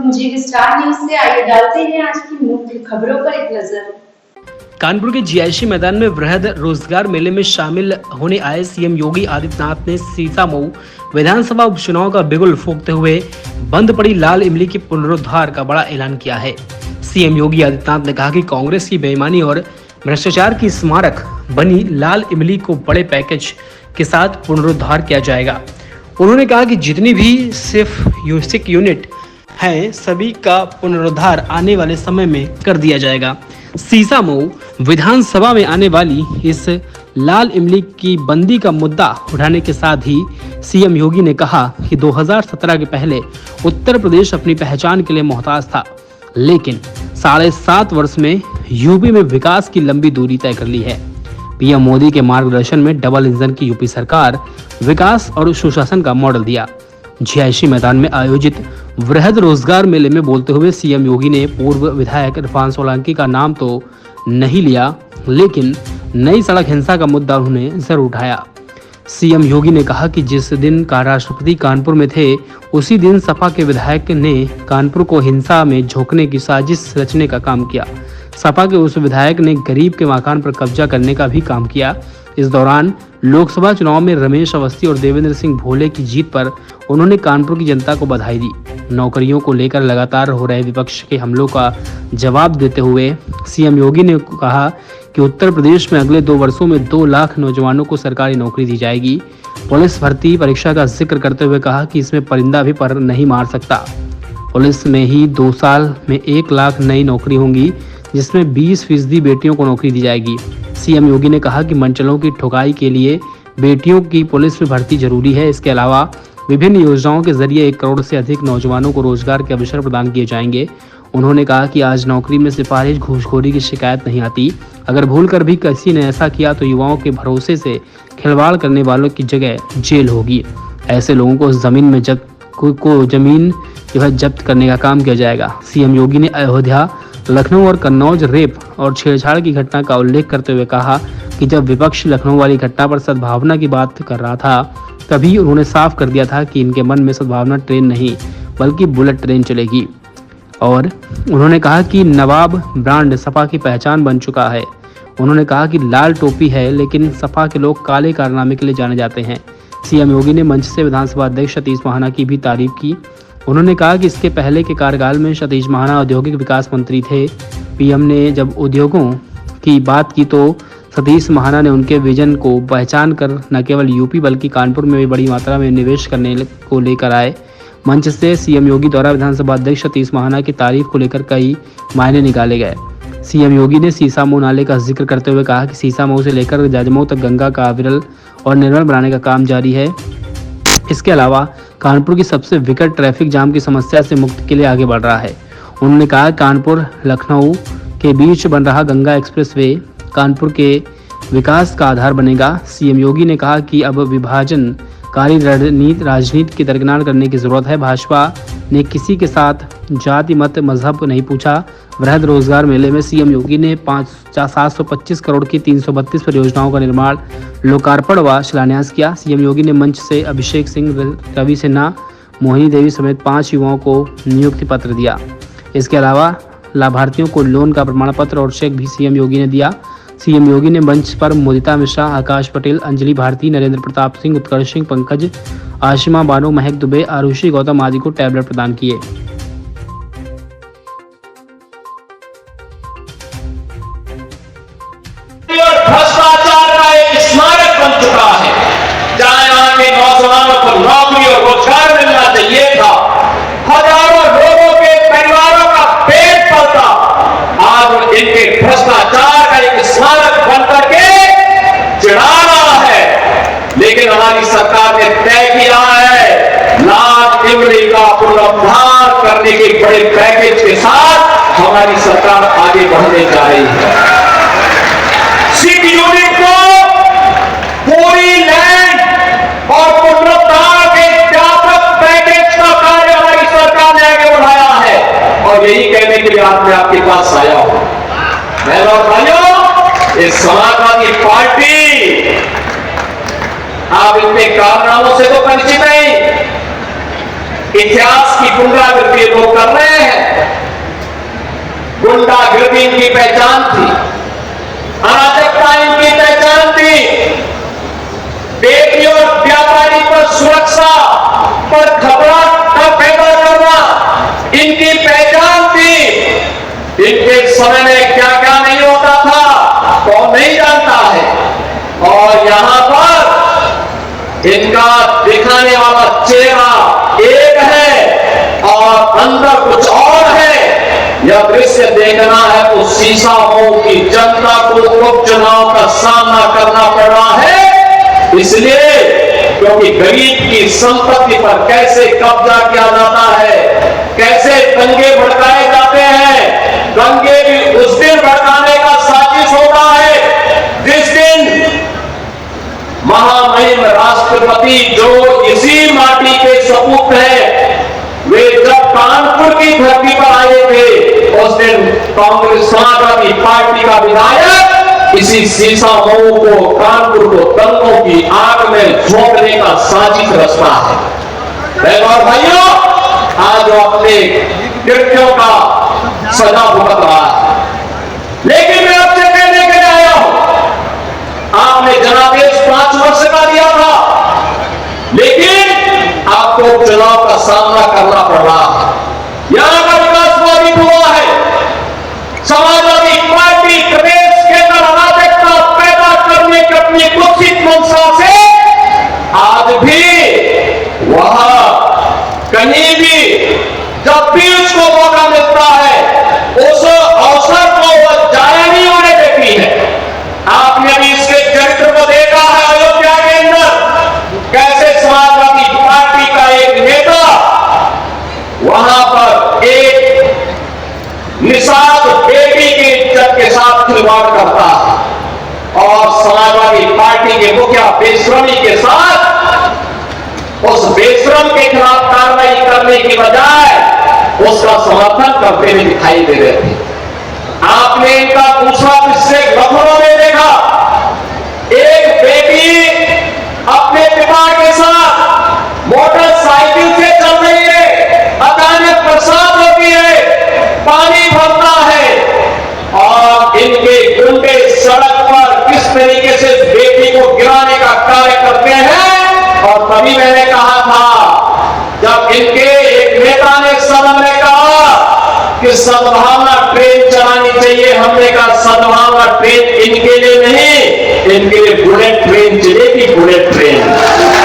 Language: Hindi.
जी स्टार न्यूज से आइए डालते हैं आज की मुख्य खबरों पर एक नजर। कानपुर के जीआईसी मैदान में वृहद रोजगार मेले में शामिल होने आए सीएम योगी आदित्यनाथ ने सीसामऊ विधानसभा उपचुनाव का बिगुल फूंकते हुए बंद पड़ी लाल इमली के पुनरुद्धार का बड़ा ऐलान किया है। सीएम योगी आदित्यनाथ ने कहा कि कांग्रेस की बेईमानी और भ्रष्टाचार की स्मारक बनी लाल इमली को बड़े पैकेज के साथ पुनरुद्धार किया जाएगा। उन्होंने कहा कि जितनी भी सिर्फ यूनिट है सभी का पुनरुद्धार आने वाले समय में कर दिया जाएगा। सीसामऊ विधानसभा में आने वाली इस लाल इमली की बंदी का मुद्दा उठाने के साथ ही सीएम योगी ने कहा कि 2017 के पहले उत्तर प्रदेश अपनी पहचान के लिए मोहताज था, लेकिन 7.5 वर्ष में यूपी में विकास की लंबी दूरी तय कर ली है। पीएम मोदी के मार्गदर्शन में डबल इंजन की यूपी सरकार विकास और सुशासन का मॉडल दिया। जीआईसी मैदान में आयोजित वृहद रोजगार मेले में बोलते हुए सीएम योगी ने पूर्व विधायक इरफान सोलंकी का नाम तो नहीं लिया, लेकिन नई सड़क हिंसा का मुद्दा उन्होंने जरूर उठाया। सीएम योगी ने कहा कि जिस दिन का राष्ट्रपति कानपुर में थे, उसी दिन सपा के विधायक ने कानपुर को हिंसा में झोंकने की साजिश रचने का काम किया। सपा के उस विधायक ने गरीब के मकान पर कब्जा करने का भी काम किया। इस दौरान लोकसभा चुनाव में रमेश अवस्थी और देवेंद्र सिंह भोले की जीत पर उन्होंने कानपुर की जनता को बधाई दी। नौकरियों को लेकर लगातार हो रहे विपक्ष के हमलों का जवाब देते हुए सीएम योगी ने कहा कि उत्तर प्रदेश में अगले 2 वर्षों में 2 लाख नौजवानों को सरकारी नौकरी दी जाएगी। पुलिस भर्ती परीक्षा का जिक्र करते हुए कहा कि इसमें परिंदा भी पर नहीं मार सकता। पुलिस में ही 2 साल में 1 लाख नई नौकरी होंगी, जिसमें 20% बेटियों को नौकरी दी जाएगी। सीएम योगी ने कहा कि मंचलों की ठुकाई के लिए बेटियों की पुलिस में भर्ती जरूरी है। इसके अलावा विभिन्न योजनाओं के जरिए 1 करोड़ से अधिक नौजवानों को रोजगार के अवसर प्रदान किए जाएंगे। उन्होंने कहा कि आज नौकरी में सिफारिश घूसखोरी की शिकायत नहीं आती। अगर भूल कर भी किसी ने ऐसा किया तो युवाओं के भरोसे से खिलवाड़ करने वालों की जगह जेल होगी। ऐसे लोगों को जमीन जब्त करने का काम किया जाएगा। सीएम योगी ने अयोध्या, लखनऊ और कन्नौज रेप और छेड़छाड़ की घटना का उल्लेख करते हुए कहा कि जब विपक्ष लखनऊ वाली घटना पर सद्भावना की बात कर रहा था, तभी उन्होंने साफ कर दिया था कि इनके मन में सद्भावना ट्रेन नहीं बल्कि बुलेट ट्रेन चलेगी। और उन्होंने कहा कि नवाब ब्रांड सपा की पहचान बन चुका है। उन्होंने कहा कि लाल टोपी है, लेकिन सपा के लोग काले कारनामे के लिए जाने जाते हैं। सीएम योगी ने मंच से विधानसभा अध्यक्ष सतीश महाना की भी तारीफ की। उन्होंने कहा कि इसके पहले के कार्यकाल में सतीश महाना औद्योगिक विकास मंत्री थे। पीएम ने जब उद्योगों की बात की तो सतीश महाना ने उनके विजन को पहचान कर न केवल यूपी बल्कि कानपुर में भी बड़ी मात्रा में निवेश करने को लेकर आए। मंच से सीएम योगी द्वारा विधानसभा अध्यक्ष सतीश महाना की तारीफ को लेकर कई मायने निकाले गए। सीएम योगी ने सीसामऊ नाले का जिक्र करते हुए कहा कि सीसामऊ से लेकर जाजमऊ तक गंगा का विरल और निर्मल बनाने का काम जारी है। इसके अलावा कानपुर की सबसे विकट ट्रैफिक जाम की समस्या से मुक्ति के लिए आगे बढ़ रहा है। उन्होंने कहा कानपुर लखनऊ के बीच बन रहा गंगा एक्सप्रेसवे कानपुर के विकास का आधार बनेगा। सीएम योगी ने कहा कि अब विभाजनकारी राजनीति की दरकिनार करने की जरूरत है। भाजपा ने किसी के साथ जाति मत मजहब नहीं पूछा। वृहद रोजगार मेले में सीएम योगी ने 725 करोड़ की 332 परियोजनाओं का निर्माण, लोकार्पण व शिलान्यास किया। सीएम योगी ने मंच से अभिषेक सिंह, रवि सिन्हा, मोहिनी देवी समेत 5 युवाओं को नियुक्ति पत्र दिया। इसके अलावा लाभार्थियों को लोन का प्रमाण पत्र और चेक भी सीएम योगी ने दिया। सीएम योगी ने मंच पर मुदिता मिश्रा, आकाश पटेल, अंजलि भारती, नरेंद्र प्रताप सिंह, उत्कर्ष सिंह, पंकज, आशिमा बानो, महक दुबे, आरुषि गौतम आदि को टैबलेट प्रदान किए। भ्रष्टाचार का एक स्मारक बन चुका है। जहां यहाँ के नौजवानों को नौकरी और रोजगार मिलना चाहिए था, हजारों लोगों के परिवारों का पेट पलता, आज इनके भ्रष्टाचार का एक स्मारक बन करके चिढ़ा रहा है। लेकिन हमारी सरकार ने तय किया है लाल इमली का पुनरुद्धार करने के बड़े पैकेज के साथ हमारी सरकार आगे बढ़ने जा रही है। सिटी यूनिट को पूरी लैंड और पुनरुद्धार के व्यापक पैकेज का कार्य हमारी सरकार ने आगे बढ़ाया है। और यही कहने के लिए आज मैं आपके पास आया हूं। बहनों और भाइयों, इस समाजवादी पार्टी आप इतने कारनामों से तो परिचित नहीं। इतिहास की पुनरावृत्ति लोग कर रहे हैं। गुंडागिर्दी इनकी पहचान थी, अराजकता इनकी पहचान थी, बेटी और व्यापारी पर सुरक्षा पर खतरा पैदा करना इनकी पहचान थी। इनके समय में क्या क्या नहीं होता था कौन नहीं जानता है, और यहां पर इनका दिखाने वाला चेहरा एक है और अंदर कुछ और है। यह दृश्य देखना है तो शीशा मऊ की जनता को उपचुनाव का सामना करना पड़ रहा है, इसलिए क्योंकि गरीब की संपत्ति पर कैसे कब्जा किया जाता है, कैसे दंगे भड़काए जाते हैं। दंगे भी उस दिन भड़काने का साजिश होता है जिस दिन महामहिम राष्ट्रपति जो इसी माटी के सपूत हैं, वे जब कानपुर की धरती पर आए थे उस दिन कांग्रेस समाजवादी पार्टी का विधायक इसी शीशा मऊ को कानपुर को दंगों की आग में झोंकने का साजिश रचता है। बहनों और भाइयों, आज वो अपने कृत्यों का सजा भुगत रहा है, लेकिन मैं आपसे कहने के लिए आया हूं, आपने जनादेश 5 वर्ष का दिया था, लेकिन आपको चुनाव का सामना करना पड़ रहा है। यहां का विकास बाधित हुआ है। समाजवादी पार्टी प्रदेश के अंदर अराजकता पैदा करने की अपनी कुत्सित मंशा से आज भी वह कहीं भी जब भी उसको मौका मिलता है उस अवसर को वह जाया नहीं होने देती है। आपने भी इसके चरित्र को देखा है अयोध्या के अंदर, कैसे समाजवादी पार्टी का एक नेता वहां पर एक निषाद बेटी की इज्जत के साथ खिलवाड़ करता है और समाजवादी पार्टी के मुखिया बेशरमी के साथ उस बेशरम के खिलाफ कार्रवाई करने की बजाय उसका समर्थन करते हुए दिखाई दे रहे थे। आपने इनका दूसरा दृश्य लखनऊ में देखा, एक बेटी अपने पिता के साथ मोटरसाइकिल से चल रही है, अचानक बरसात होती है, पानी भरता है और इनके गुंडे सड़क पर किस तरीके से बेटी को गिराने का कार्य करते हैं। और तभी मैंने कहा था जब इनके एक नेता ने सदन में कहा कि सद्भावना ट्रेन चलानी चाहिए, हमने कहा सद्भावना ट्रेन इनके लिए नहीं, इनके लिए बुलेट ट्रेन चलेगी, बुलेट ट्रेन।